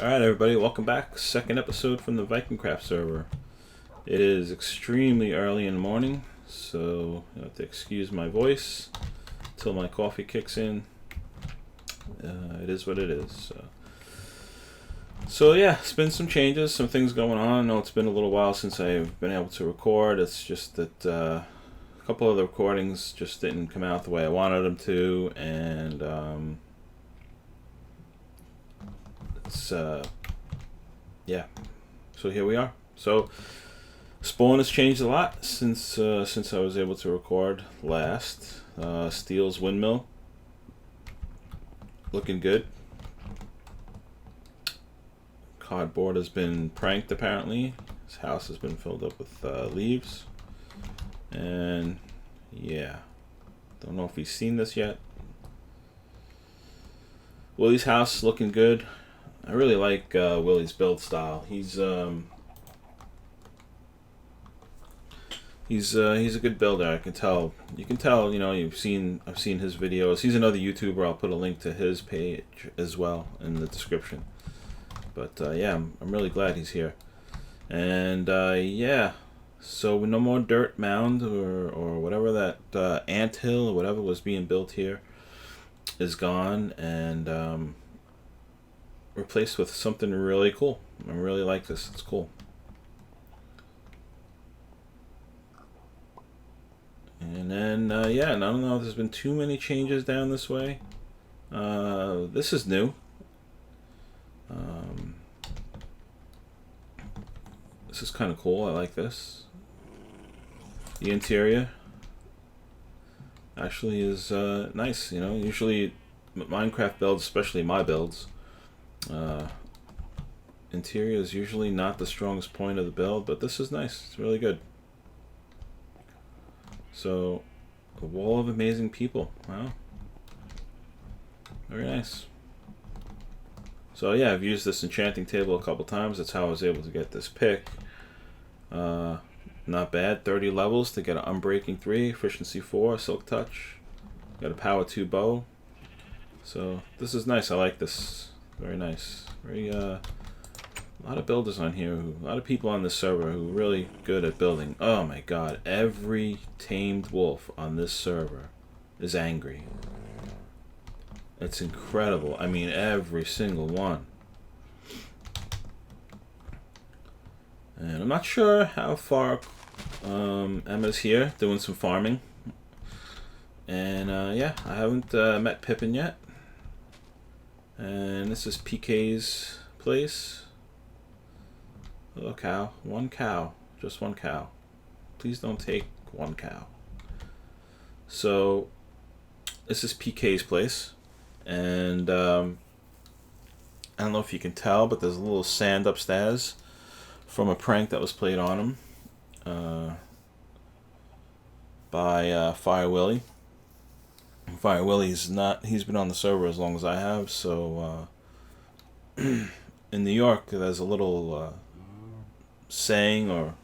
Alright everybody, welcome back. Second episode from the VikingCraft server. It is extremely early in the morning, so you have to excuse my voice until my coffee kicks in. It is what it is. So yeah, it's been some changes, some things going on. I know it's been a little while since I've been able to record. It's just that a couple of the recordings just didn't come out the way I wanted them to, and yeah, so here we are. So spawn has changed a lot since I was able to record last. Steel's windmill looking good. Cardboard has been pranked apparently. His house has been filled up with leaves, and yeah, don't know if he's seen this yet. Willie's house looking good. I really like Willie's build style. He's a good builder. I can tell. You can tell. You know, I've seen his videos. He's another YouTuber. I'll put a link to his page as well in the description. But yeah, I'm really glad he's here. And yeah, so no more dirt mound or whatever that ant hill or whatever was being built here is gone, and replaced with something really cool. I really like this. It's cool. And then yeah, and I don't know if there's been too many changes down this way. This is new. This is kind of cool. I like this. The interior actually is nice. You know, usually Minecraft builds, especially my builds, interior is usually not the strongest point of the build, but this is nice. It's really good. So, a wall of amazing people. Wow. Very nice. So yeah, I've used this enchanting table a couple times. That's how I was able to get this pick. Not bad. 30 levels to get an Unbreaking 3, Efficiency 4, Silk Touch. Got a Power 2 bow. So this is nice. I like this. Very nice. Very a lot of builders on here. A lot of people on this server who are really good at building. Oh my god. Every tamed wolf on this server is angry. It's incredible. I mean, every single one. And I'm not sure how far Emma's here doing some farming. And yeah, I haven't met Pippin yet. And this is PK's place. Little cow. One cow. Just one cow. Please don't take one cow. So, this is PK's place. And I don't know if you can tell, but there's a little sand upstairs from a prank that was played on him by Fire Willy. Fire Willy's not, he's been on the server as long as I have, so in New York there's a little saying or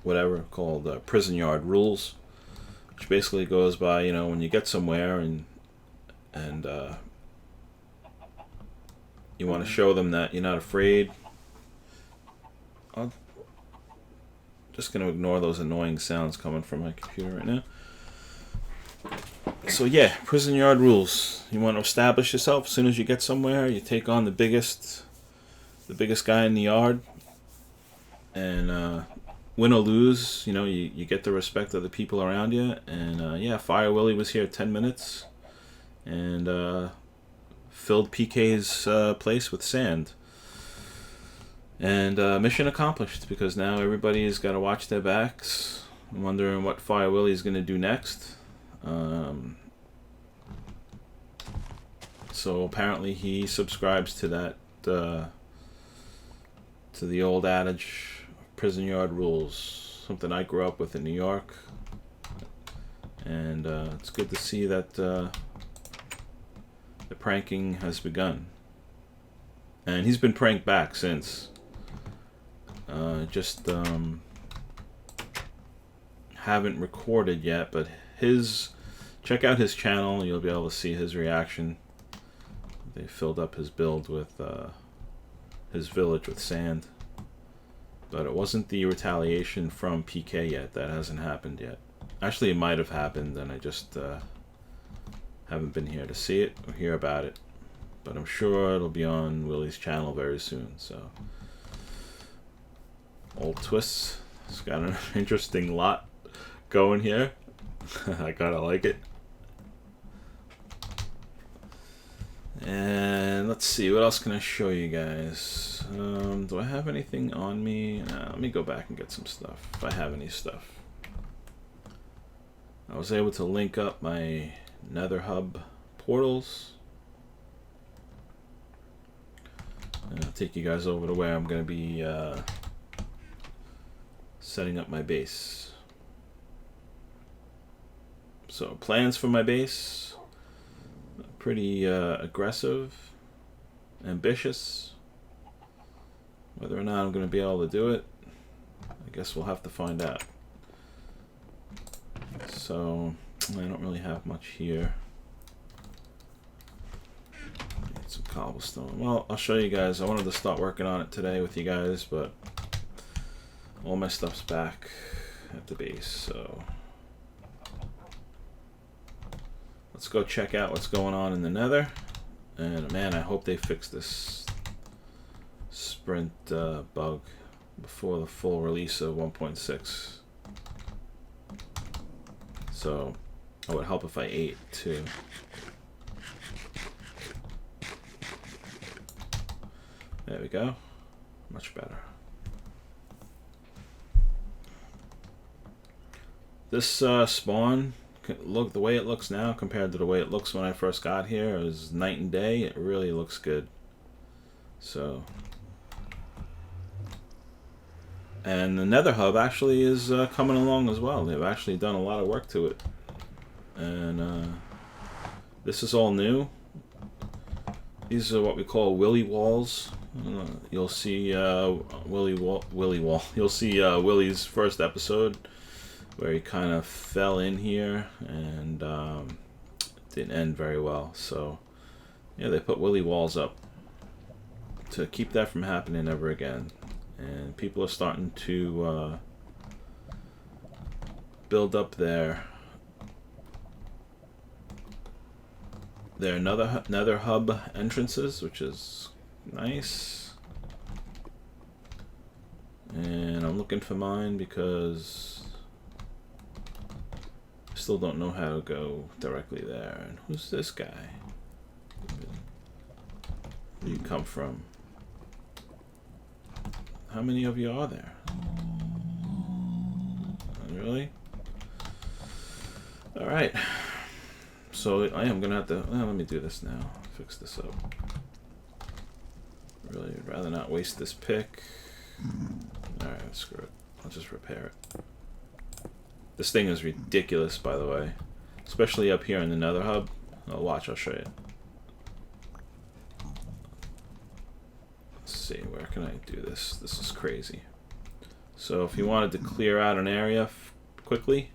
whatever called prison yard rules, which basically goes by, you know, when you get somewhere and you want to show them that you're not afraid. I'm just going to ignore those annoying sounds coming from my computer right now. So yeah, prison yard rules. You want to establish yourself. As soon as you get somewhere, you take on the biggest guy in the yard, and win or lose, you know, you get the respect of the people around you. And yeah, Fire Willy was here 10 minutes, and filled PK's place with sand. And mission accomplished, because now everybody's got to watch their backs. I'm wondering what Fire Willy's going to do next. So apparently he subscribes to that, to the old adage, prison yard rules. Something I grew up with in New York. And it's good to see that the pranking has begun. And he's been pranked back since. Just haven't recorded yet, but check out his channel. You'll be able to see his reaction. They filled up his build with his village with sand. But it wasn't the retaliation from PK yet. That hasn't happened yet. Actually, it might have happened, and I just haven't been here to see it or hear about it. But I'm sure it'll be on Willie's channel very soon. So, old twists. It's got an interesting lot going here. I kinda like it. And let's see, what else can I show you guys? Do I have anything on me? Let me go back and get some stuff, if I have any stuff. I was able to link up my Nether Hub portals. And I'll take you guys over to where I'm going to be setting up my base. So, plans for my base. Pretty aggressive, ambitious. Whether or not I'm going to be able to do it, I guess we'll have to find out. So, I don't really have much here. Need some cobblestone. Well, I'll show you guys. I wanted to start working on it today with you guys, but all my stuff's back at the base, so let's go check out what's going on in the Nether. And man, I hope they fix this sprint bug before the full release of 1.6. So it would help if I ate too. There we go. Much better. This spawn, look, the way it looks now compared to the way it looks when I first got here is night and day. It really looks good. So, and the Nether Hub actually is coming along as well. They've actually done a lot of work to it, and this is all new. These are what we call Willy walls. You'll see You'll see Willie's first episode, where he kind of fell in here and didn't end very well. So yeah, they put Willy walls up to keep that from happening ever again. And people are starting to build up their Nether Hub entrances, which is nice. And I'm looking for mine because I still don't know how to go directly there. And who's this guy? Where do you come from? How many of you are there? Really? Alright. So I am gonna have to, well, let me do this now. Fix this up. Really would rather not waste this pick. Alright, screw it. I'll just repair it. This thing is ridiculous, by the way. Especially up here in the Nether Hub. Oh, watch, I'll show you. Let's see, where can I do this? This is crazy. So if you wanted to clear out an area quickly.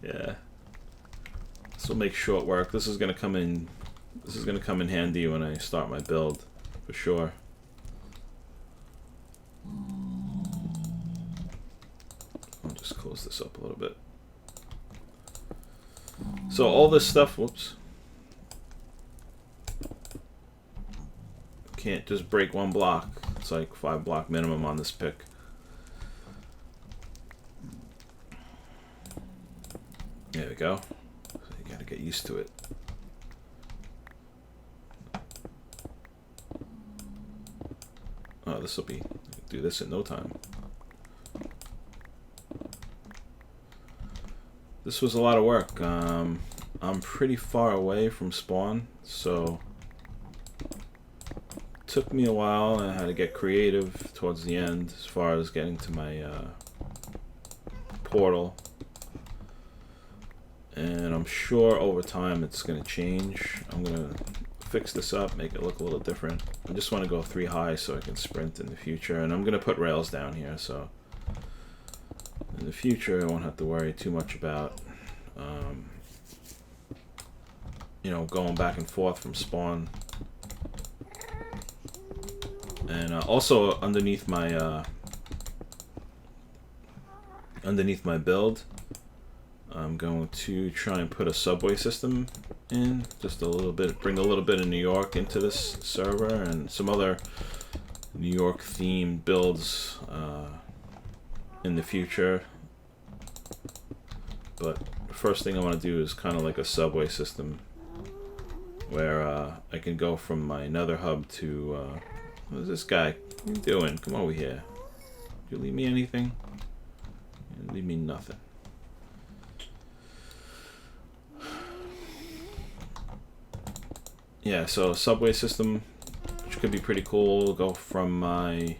Yeah. This will make short work. This is gonna come in handy when I start my build, for sure. I'll just close this up a little bit. So all this stuff, whoops. Can't just break one block. It's like 5 block minimum on this pick. There we go. So you gotta get used to it. Oh, this will be, do this in no time. This was a lot of work. I'm pretty far away from spawn, so it took me a while, and I had to get creative towards the end as far as getting to my portal. And I'm sure over time it's going to change. I'm going to fix this up, make it look a little different. I just want to go 3 high so I can sprint in the future. And I'm going to put rails down here, so in the future I won't have to worry too much about you know, going back and forth from spawn. And also underneath my build, I'm going to try and put a subway system in, just a little bit, bring a little bit of New York into this server, and some other New York themed builds in the future. But the first thing I want to do is kind of like a subway system where I can go from my Nether Hub to what is this guy? What are you doing? Come over here. Did you leave me anything? You didn't leave me nothing. Yeah, so a subway system, which could be pretty cool. Go from my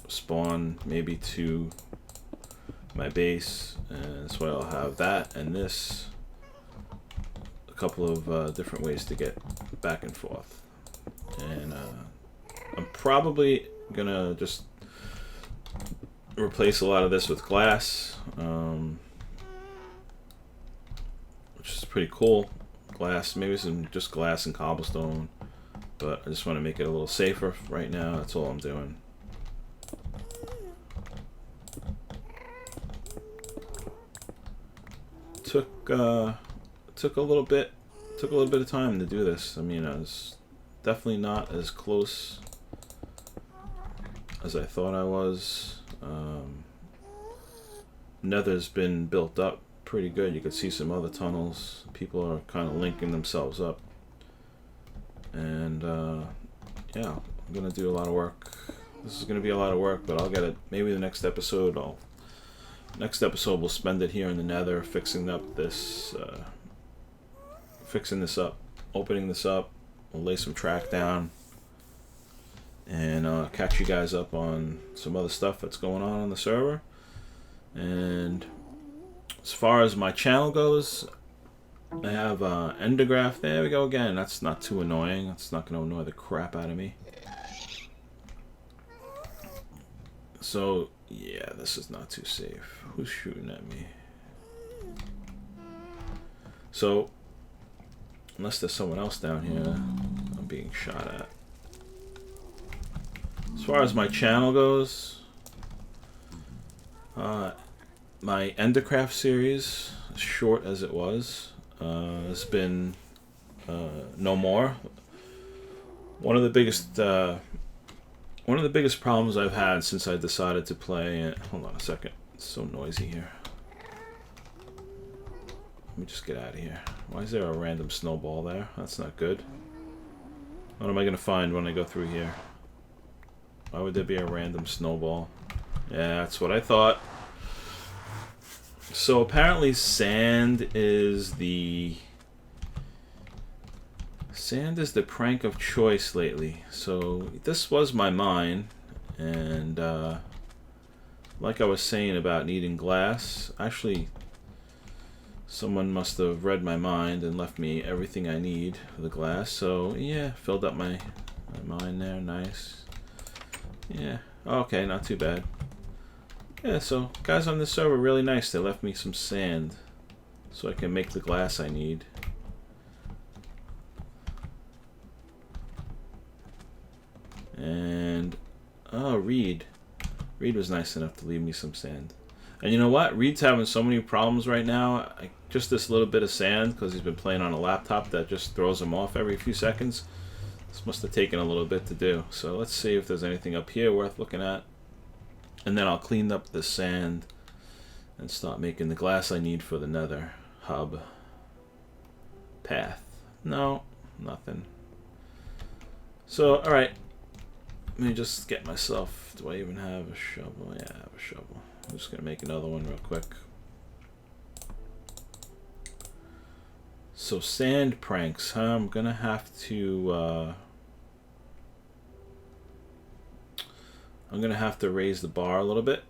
spawn maybe to my base, and that's why I'll have that and this. A couple of different ways to get back and forth, and I'm probably gonna just replace a lot of this with glass, which is pretty cool. Glass, maybe some just glass and cobblestone, but I just want to make it a little safer right now. That's all I'm doing. Took a little bit of time to do this. I mean, I was definitely not as close as I thought I was. Nether's been built up pretty good. You could see some other tunnels. People are kind of linking themselves up, and yeah, I'm gonna do a lot of work. This is gonna be a lot of work, but I'll get it. Maybe the next episode, we'll spend it here in the Nether, fixing up this, opening this up. We'll lay some track down, and catch you guys up on some other stuff that's going on the server. And as far as my channel goes, I have Endergraph. There we go again. That's not too annoying. That's not going to annoy the crap out of me. So, yeah, this is not too safe. Who's shooting at me? So, unless there's someone else down here, I'm being shot at. As far as my channel goes, my Endercraft series, as short as it was, has been no more. One of the biggest problems I've had since I decided to play. Hold on a second, it's so noisy here. Let me just get out of here. Why is there a random snowball there? That's not good. What am I gonna find when I go through here? Why would there be a random snowball? Yeah, that's what I thought. So apparently sand is the prank of choice lately. So this was my mine, and like I was saying about needing glass, actually someone must have read my mind and left me everything I need for the glass. So yeah, filled up my mine there, nice. Yeah, okay, not too bad. Yeah, so guys on this server really nice. They left me some sand so I can make the glass I need. And oh, Reed was nice enough to leave me some sand. And you know what? Reed's having so many problems right now. Just this little bit of sand, because he's been playing on a laptop that just throws him off every few seconds. This must have taken a little bit to do. So let's see if there's anything up here worth looking at. And then I'll clean up the sand and start making the glass I need for the Nether Hub path. No, nothing. So, alright. Let me just get myself... Do I even have a shovel? Yeah, I have a shovel. I'm just going to make another one real quick. So, sand pranks, huh? I'm going to have to... I'm going to have to raise the bar a little bit.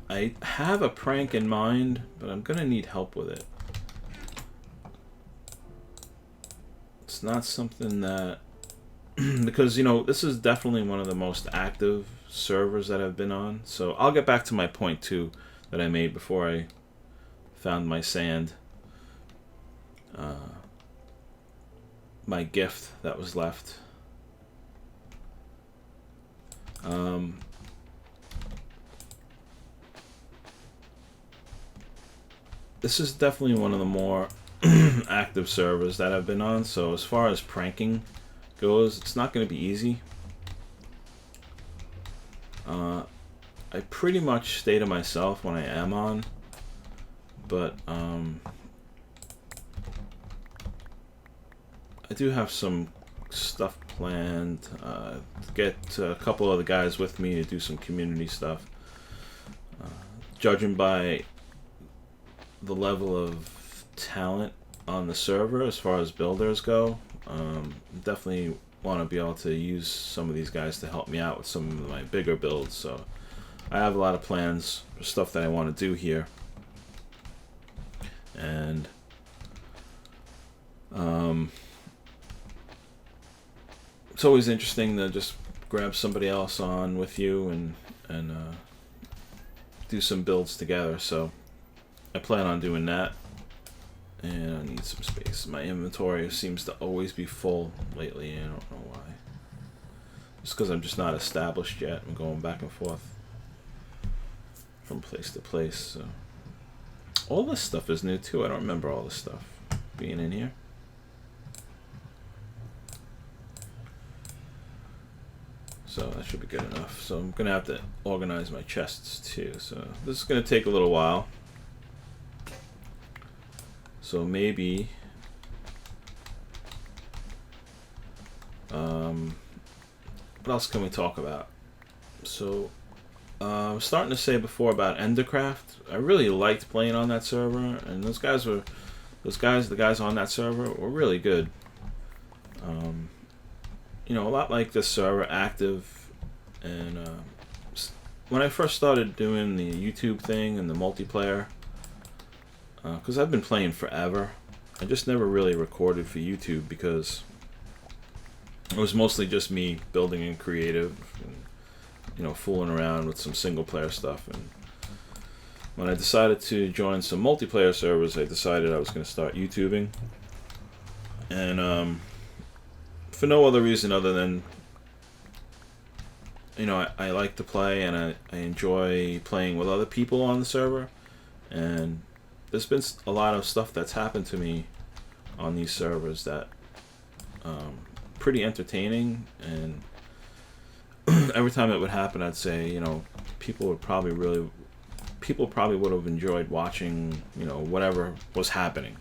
I have a prank in mind, but I'm going to need help with it. It's not something that... because, you know, this is definitely one of the most active servers that I've been on. So I'll get back to my point, too, that I made before I found my sand. My gift that was left. This is definitely one of the more active servers that I've been on, so as far as pranking goes, it's not going to be easy. I pretty much stay to myself when I am on, but I do have some stuff planned to get a couple other guys with me to do some community stuff. Judging by the level of talent on the server as far as builders go, definitely want to be able to use some of these guys to help me out with some of my bigger builds. So I have a lot of plans for stuff that I want to do here, and it's always interesting to just grab somebody else on with you and do some builds together. So I plan on doing that, and I need some space. My inventory seems to always be full lately. I don't know why. Just because I'm just not established yet. I'm going back and forth from place to place. So all this stuff is new too. I don't remember all this stuff being in here. So that should be good enough. So I'm gonna have to organize my chests too. So this is gonna take a little while. So maybe what else can we talk about? So I was starting to say before about MineCraft. I really liked playing on that server, and the guys on that server were really good. You know, a lot like this server, active, and when I first started doing the YouTube thing and the multiplayer, because I've been playing forever, I just never really recorded for YouTube because it was mostly just me building in creative and, you know, fooling around with some single player stuff. And when I decided to join some multiplayer servers, I decided I was going to start YouTubing, and for no other reason other than, you know, I like to play, and I enjoy playing with other people on the server, and there's been a lot of stuff that's happened to me on these servers that pretty entertaining, and every time it would happen, I'd say, you know, people probably would have enjoyed watching, you know, whatever was happening,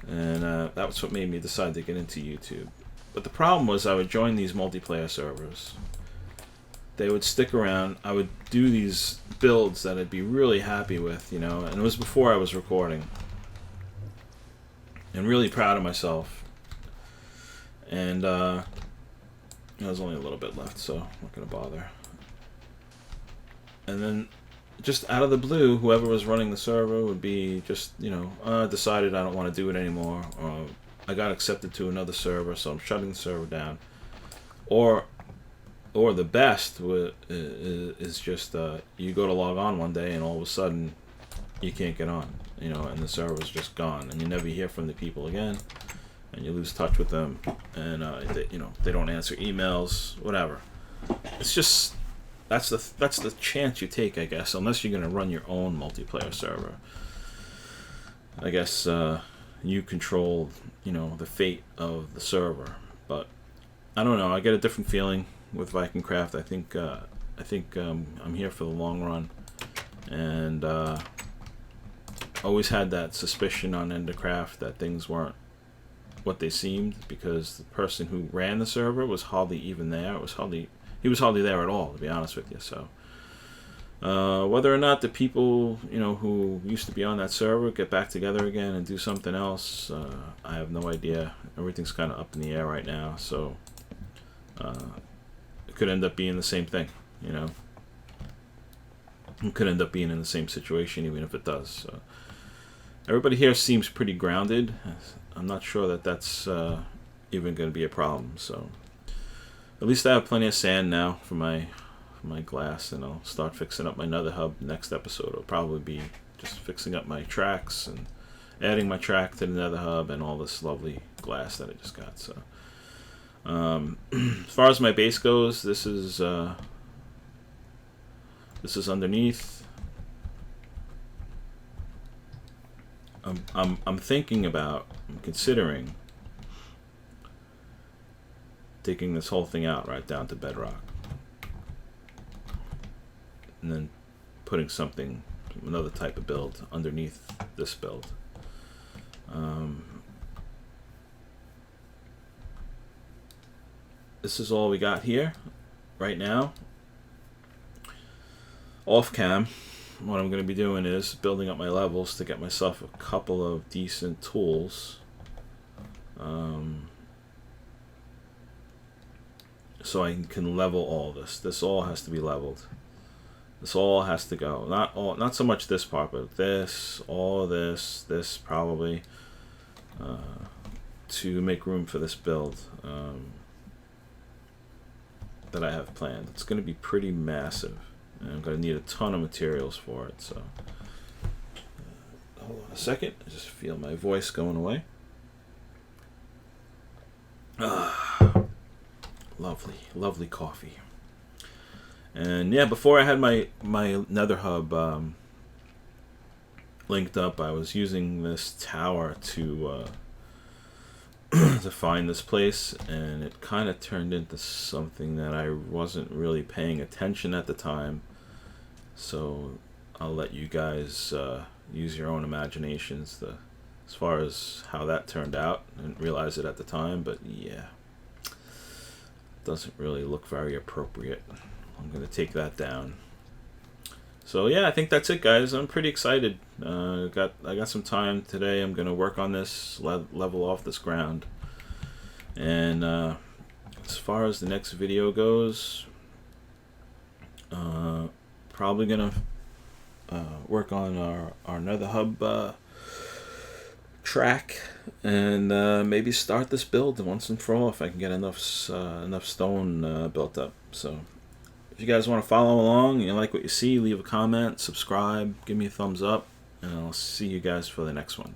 and that's what made me decide to get into YouTube. But the problem was, I would join these multiplayer servers. They would stick around. I would do these builds that I'd be really happy with, you know, and it was before I was recording. And really proud of myself. And there's only a little bit left, so I'm not going to bother. And then, just out of the blue, whoever was running the server would be just, you know, decided I don't want to do it anymore, or I got accepted to another server, so I'm shutting the server down. Or the best is just you go to log on one day and all of a sudden you can't get on, you know, and the server's just gone, and you never hear from the people again, and you lose touch with them, and you know, they don't answer emails, whatever. It's just that's the chance you take, I guess, unless you're gonna run your own multiplayer server. I guess you control, you know, the fate of the server, but I don't know. I get a different feeling with VikingCraft. I think I'm here for the long run, and always had that suspicion on MineCraft that things weren't what they seemed, because the person who ran the server was hardly even there. He was hardly there at all, to be honest with you. So whether or not the people, you know, who used to be on that server get back together again and do something else, I have no idea. Everything's kind of up in the air right now, so it could end up being the same thing, you know. It could end up being in the same situation, even if it does. So everybody here seems pretty grounded. I'm not sure that that's even going to be a problem. So at least I have plenty of sand now for my glass, and I'll start fixing up my Nether Hub. Next episode will probably be just fixing up my tracks and adding my track to the Nether Hub and all this lovely glass that I just got. So as far as my base goes, this is underneath. I'm considering digging this whole thing out right down to bedrock, and then putting another type of build underneath this build. This is all we got here right now. Off cam, what I'm going to be doing is building up my levels to get myself a couple of decent tools, so I can level all this. This all has to be leveled. This all has to go. Not so much this part, but this, all this probably, to make room for this build that I have planned. It's going to be pretty massive, and I'm going to need a ton of materials for it. So hold on a second. I just feel my voice going away. Lovely coffee. And yeah, before I had my Nether Hub linked up, I was using this tower to to find this place, and it kind of turned into something that I wasn't really paying attention at the time. So I'll let you guys use your own imaginations as far as how that turned out. I didn't realize it at the time, but yeah, doesn't really look very appropriate. I'm going to take that down. So yeah, I think that's it, guys. I'm pretty excited. I got some time today. I'm going to work on this, level off this ground. And as far as the next video goes, probably going to work on our Nether Hub track, and maybe start this build once and for all if I can get enough stone built up. So if you guys want to follow along and you like what you see, leave a comment, subscribe, give me a thumbs up, and I'll see you guys for the next one.